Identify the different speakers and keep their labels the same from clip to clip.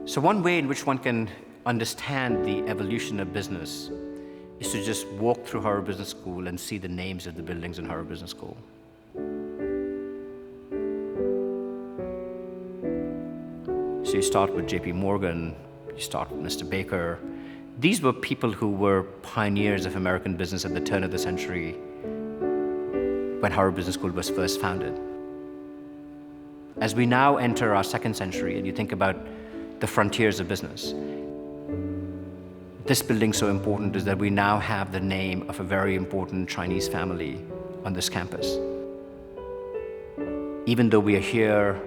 Speaker 1: So one way in which one can understand the evolution of business is to just walk through Harvard Business School and see the names of the buildings in Harvard Business School. So you start with JP Morgan, you start with Mr. Baker. These were people who were pioneers of American business at the turn of the century when Harvard Business School was first founded. As we now enter our second century and you think about the frontiers of business, this building so important is that we now have the name of a very important Chinese family on this campus. Even though we are here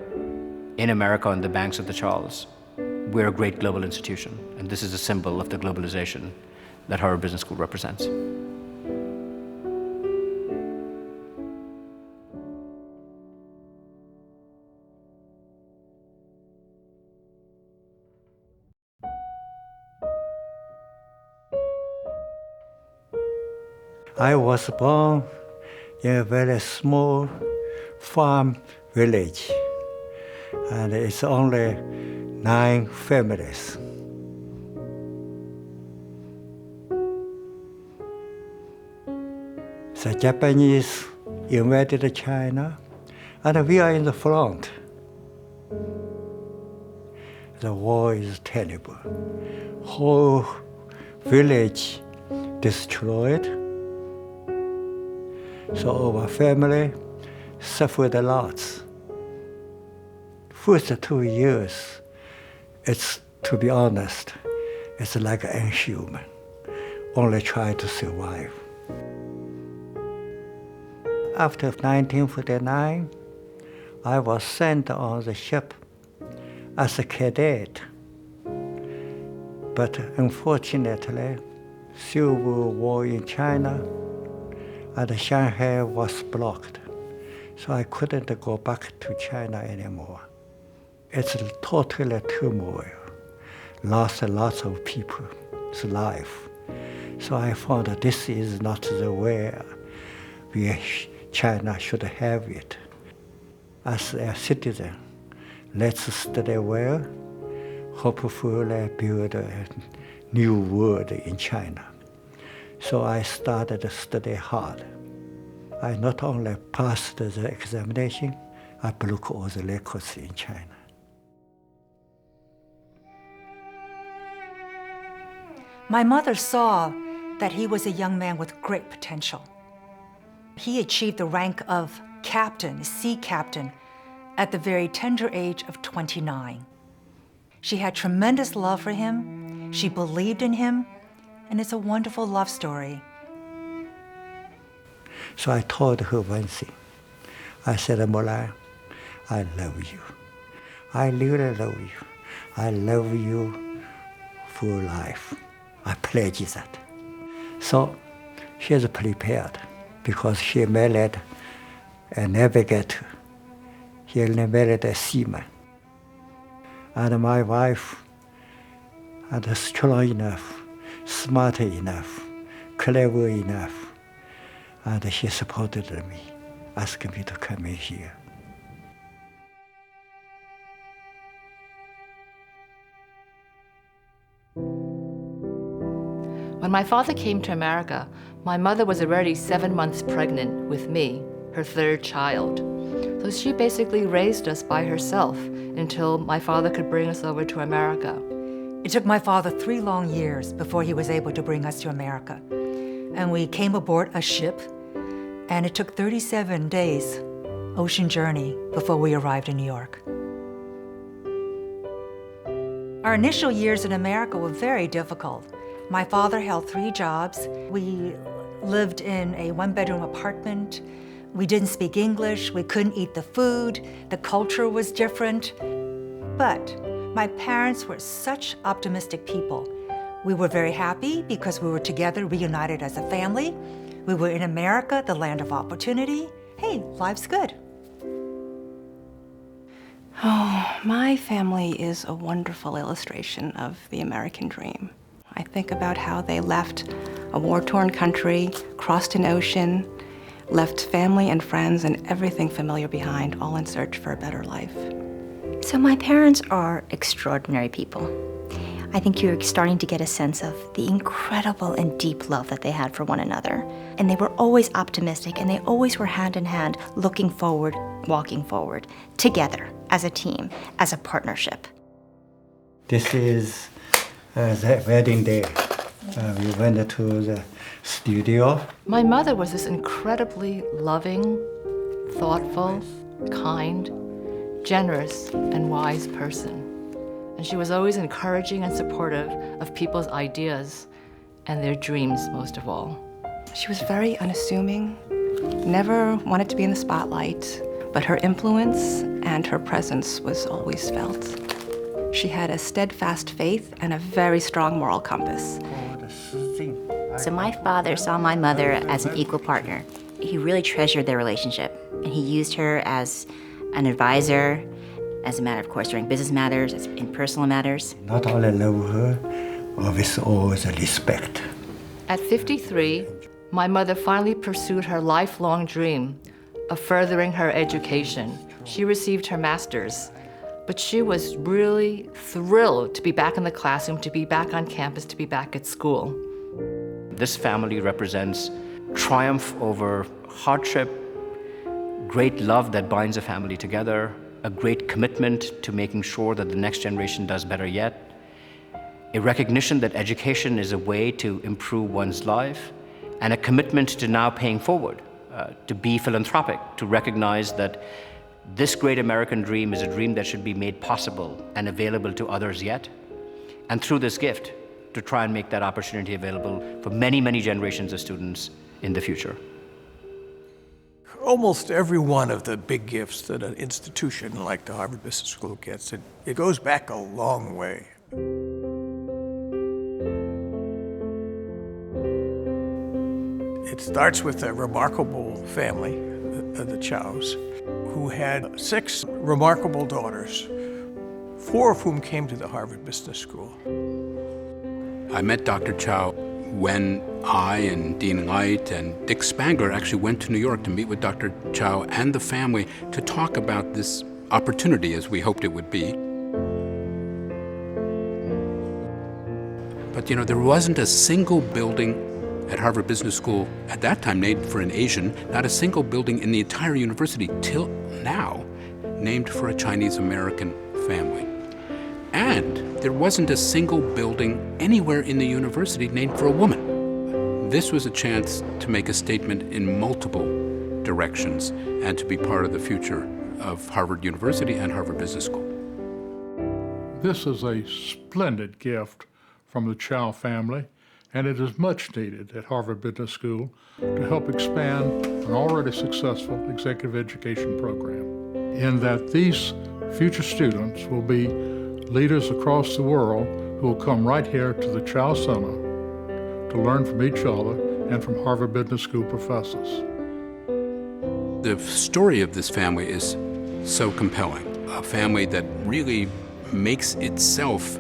Speaker 1: in America on the banks of the Charles, we're a great global institution, and this is a symbol of the globalization that Harvard Business School represents.
Speaker 2: I was born in a very small farm village, and it's only 9 families. The Japanese invaded China, and we are in the front. The war is terrible. Whole village destroyed. So our family suffered a lot. First 2 years, it's, to be honest, it's like inhuman. Only try to survive. After 1949, I was sent on the ship as a cadet. But unfortunately, civil war in China, and Shanghai was blocked. So I couldn't go back to China anymore. It's totally turmoil. Lost lots of people's life. So I found that this is not the way China should have it. As a citizen, let's study well, hopefully build a new world in China. So I started to study hard. I not only passed the examination, I broke all the records in China.
Speaker 3: My mother saw that he was a young man with great potential. He achieved the rank of captain, sea captain, at the very tender age of 29. She had tremendous love for him, she believed in him, and it's a wonderful love story.
Speaker 2: So I told her one thing. I said, Mulan, I love you. I really love you. I love you for life. I pledge that. So she is prepared because she married a navigator. He married a seaman. And my wife is strong enough, smart enough, clever enough, and she supported me, asking me to come in here.
Speaker 4: When my father came to America, my mother was already 7 months pregnant with me, her 3rd child. So she basically raised us by herself until my father could bring us over to America.
Speaker 3: It took my father 3 long years before he was able to bring us to America. And we came aboard a ship, and it took 37 days ocean journey before we arrived in New York. Our initial years in America were very difficult. My father held 3 jobs. We lived in a 1-bedroom apartment. We didn't speak English. We couldn't eat the food. The culture was different. But my parents were such optimistic people. We were very happy because we were together, reunited as a family. We were in America, the land of opportunity. Hey, life's good.
Speaker 5: Oh, my family is a wonderful illustration of the American dream. I think about how they left a war-torn country, crossed an ocean, left family and friends and everything familiar behind, all in search for a better life.
Speaker 6: So my parents are extraordinary people. I think you're starting to get a sense of the incredible and deep love that they had for one another. And they were always optimistic, and they always were hand in hand, looking forward, walking forward, together, as a team, as a partnership.
Speaker 2: This is the wedding day. We went to the studio.
Speaker 4: My mother was this incredibly loving, thoughtful, kind, generous, and wise person. And she was always encouraging and supportive of people's ideas and their dreams, most of all.
Speaker 5: She was very unassuming, never wanted to be in the spotlight, but her influence and her presence was always felt. She had a steadfast faith and a very strong moral compass.
Speaker 6: So my father saw my mother as an equal partner. He really treasured their relationship, and he used her as an advisor, as a matter of course during business matters, as in personal matters.
Speaker 2: Not only love her, but with always respect.
Speaker 4: At 53, my mother finally pursued her lifelong dream of furthering her education. She received her master's, but she was really thrilled to be back in the classroom, to be back on campus, to be back at school.
Speaker 1: This family represents triumph over hardship, great love that binds a family together, a great commitment to making sure that the next generation does better yet, a recognition that education is a way to improve one's life, and a commitment to now paying forward, to be philanthropic, to recognize that this great American dream is a dream that should be made possible and available to others yet, and through this gift, to try and make that opportunity available for many, many generations of students in the future.
Speaker 7: Almost every one of the big gifts that an institution like the Harvard Business School gets, it goes back a long way. It starts with a remarkable family, the Chaos, who had 6 remarkable daughters, 4 of whom came to the Harvard Business School.
Speaker 8: I met Dr. Chao when I and Dean Light and Dick Spangler actually went to New York to meet with Dr. Chao and the family to talk about this opportunity as we hoped it would be. But you know, there wasn't a single building at Harvard Business School at that time named for an Asian, not a single building in the entire university till now named for a Chinese American family. And there wasn't a single building anywhere in the university named for a woman. This was a chance to make a statement in multiple directions and to be part of the future of Harvard University and Harvard Business School.
Speaker 9: This is a splendid gift from the Chao family, and it is much needed at Harvard Business School to help expand an already successful executive education program, in that these future students will be leaders across the world who will come right here to the Chao Center to learn from each other and from Harvard Business School professors.
Speaker 8: The story of this family is so compelling, a family that really makes itself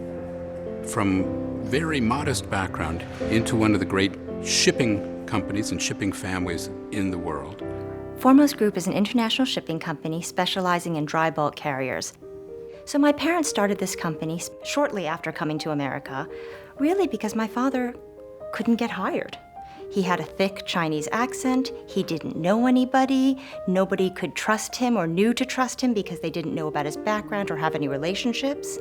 Speaker 8: from very modest background into one of the great shipping companies and shipping families in the world.
Speaker 6: Foremost Group is an international shipping company specializing in dry bulk carriers. So my parents started this company shortly after coming to America, really because my father couldn't get hired. He had a thick Chinese accent, he didn't know anybody, nobody could trust him or knew to trust him because they didn't know about his background or have any relationships.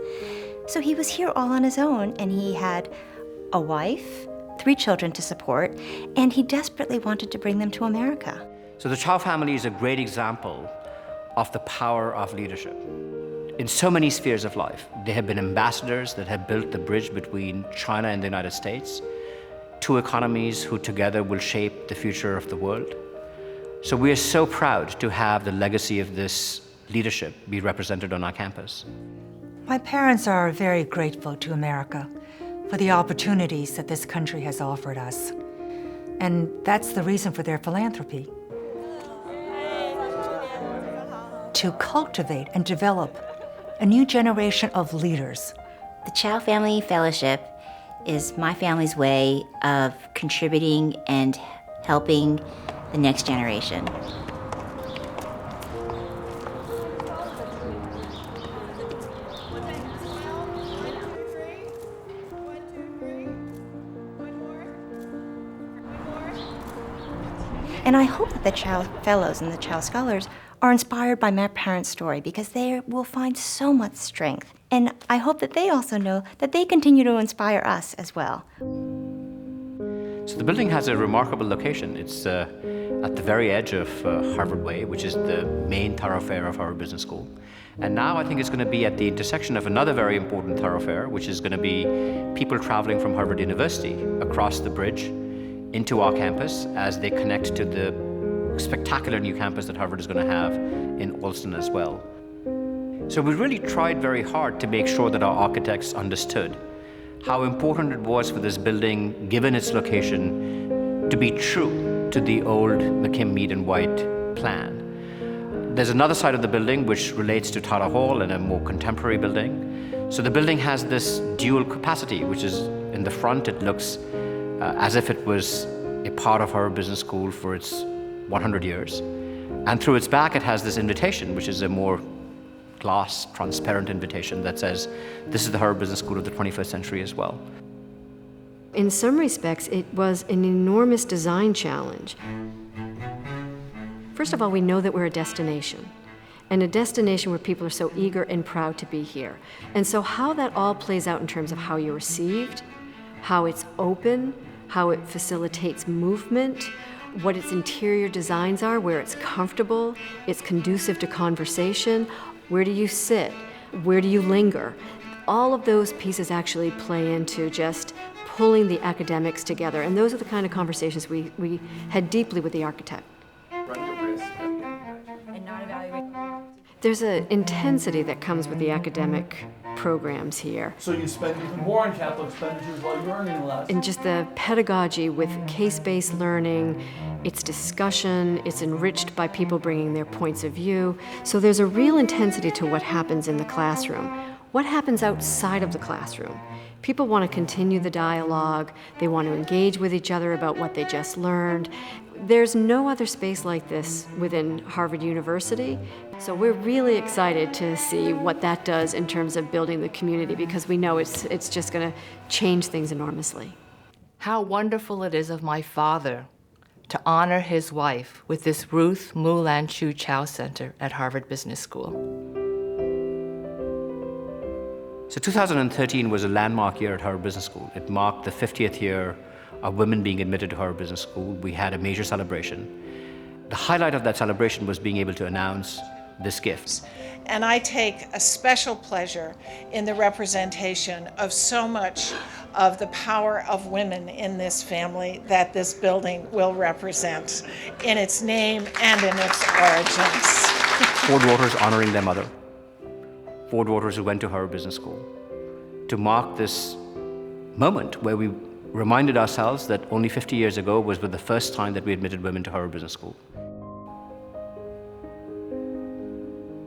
Speaker 6: So he was here all on his own, and he had a wife, 3 children to support, and he desperately wanted to bring them to America.
Speaker 1: So the Chao family is a great example of the power of leadership. In so many spheres of life, they have been ambassadors that have built the bridge between China and the United States, 2 economies who together will shape the future of the world. So we are so proud to have the legacy of this leadership be represented on our campus.
Speaker 3: My parents are very grateful to America for the opportunities that this country has offered us. And that's the reason for their philanthropy. To cultivate and develop a new generation of leaders.
Speaker 6: The Chao Family Fellowship is my family's way of contributing and helping the next generation. And I hope that the Chao Fellows and the Chao Scholars are inspired by my parents' story because they will find so much strength. And I hope that they also know that they continue to inspire us as well.
Speaker 1: So the building has a remarkable location. It's at the very edge of Harvard Way, which is the main thoroughfare of Harvard Business School. And now I think it's going to be at the intersection of another very important thoroughfare, which is going to be people traveling from Harvard University across the bridge into our campus as they connect to the spectacular new campus that Harvard is going to have in Allston as well. So we really tried very hard to make sure that our architects understood how important it was for this building, given its location, to be true to the old McKim, Mead and White plan. There's another side of the building which relates to Tara Hall and a more contemporary building. So the building has this dual capacity, which is in the front, it looks as if it was a part of Harvard Business School for its 100 years. And through its back, it has this invitation, which is a more glass, transparent invitation that says, this is the Harvard Business School of the 21st century as well.
Speaker 10: In some respects, it was an enormous design challenge. First of all, we know that we're a destination, and a destination where people are so eager and proud to be here. And so how that all plays out in terms of how you're received, how it's open, how it facilitates movement, what its interior designs are, where it's comfortable, it's conducive to conversation, where do you sit, where do you linger? All of those pieces actually play into just pulling the academics together. And those are the kind of conversations we had deeply with the architect. There's an intensity that comes with the academic programs here.
Speaker 11: So you spend even more on capital expenditures while you're earning less.
Speaker 10: And just the pedagogy with case-based learning, it's discussion, it's enriched by people bringing their points of view. So there's a real intensity to what happens in the classroom. What happens outside of the classroom? People want to continue the dialogue, they want to engage with each other about what they just learned. There's no other space like this within Harvard University, so we're really excited to see what that does in terms of building the community because we know it's just going to change things enormously.
Speaker 4: How wonderful it is of my father to honor his wife with this Ruth Mulan Chu Chao Center at Harvard Business School.
Speaker 1: So 2013 was a landmark year at Harvard Business School. It marked the 50th year of women being admitted to Harvard Business School. We had a major celebration. The highlight of that celebration was being able to announce this gift.
Speaker 12: And I take a special pleasure in the representation of so much of the power of women in this family that this building will represent in its name and in its origins.
Speaker 1: Four daughters honoring their mother. Four daughters who went to Harvard Business School. To mark this moment where we reminded ourselves that only 50 years ago was the first time that we admitted women to Harvard Business School.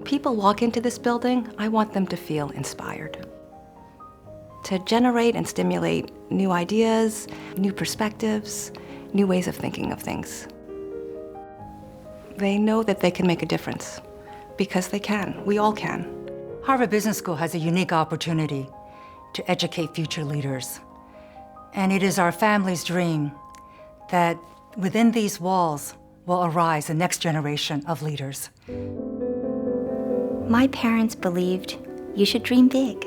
Speaker 5: People walk into this building, I want them to feel inspired. To generate and stimulate new ideas, new perspectives, new ways of thinking of things. They know that they can make a difference, because they can, we all can.
Speaker 3: Harvard Business School has a unique opportunity to educate future leaders. And it is our family's dream that within these walls will arise the next generation of leaders.
Speaker 6: My parents believed you should dream big,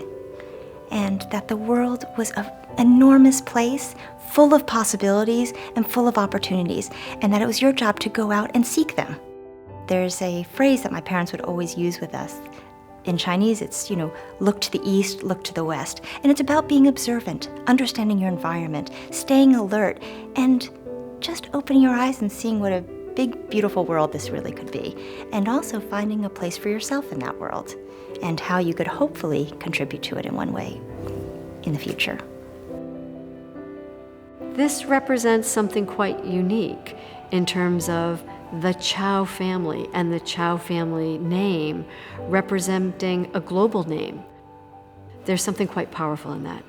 Speaker 6: and that the world was an enormous place, full of possibilities and full of opportunities, and that it was your job to go out and seek them. There's a phrase that my parents would always use with us. In Chinese, it's, look to the east, look to the west. And it's about being observant, understanding your environment, staying alert, and just opening your eyes and seeing what a big, beautiful world this really could be. And also finding a place for yourself in that world, and how you could hopefully contribute to it in one way in the future.
Speaker 10: This represents something quite unique in terms of the Chao family and the Chao family name representing a global name. There's something quite powerful in that.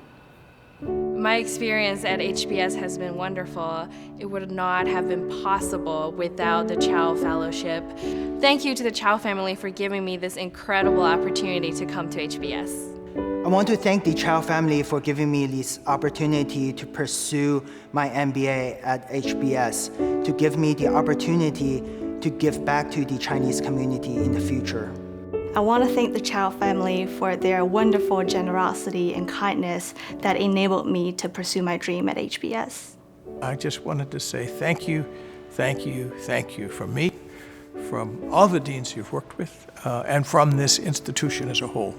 Speaker 13: My experience at HBS has been wonderful. It would not have been possible without the Chao Fellowship. Thank you to the Chao family for giving me this incredible opportunity to come to HBS.
Speaker 14: I want to thank the Chao family for giving me this opportunity to pursue my MBA at HBS, to give me the opportunity to give back to the Chinese community in the future.
Speaker 15: I want to thank the Chao family for their wonderful generosity and kindness that enabled me to pursue my dream at HBS.
Speaker 7: I just wanted to say thank you, thank you, thank you from me, from all the deans you've worked with, and from this institution as a whole.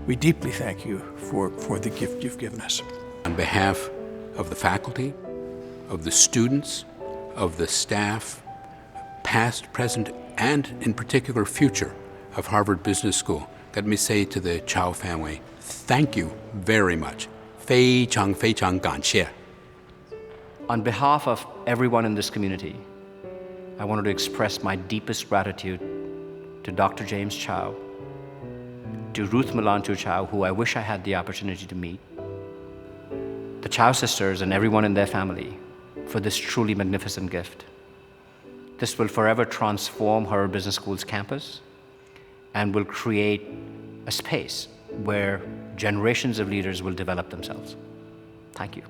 Speaker 7: We deeply thank you for the gift you've given us.
Speaker 8: On behalf of the faculty, of the students, of the staff, past, present, and in particular future of Harvard Business School, let me say to the Chao family, thank you very much. 非常非常感谢.
Speaker 1: On behalf of everyone in this community, I wanted to express my deepest gratitude to Dr. James Chao, to Ruth Mulan Chu Chao, who I wish I had the opportunity to meet, the Chao sisters and everyone in their family for this truly magnificent gift. This will forever transform Harvard Business School's campus and will create a space where generations of leaders will develop themselves. Thank you.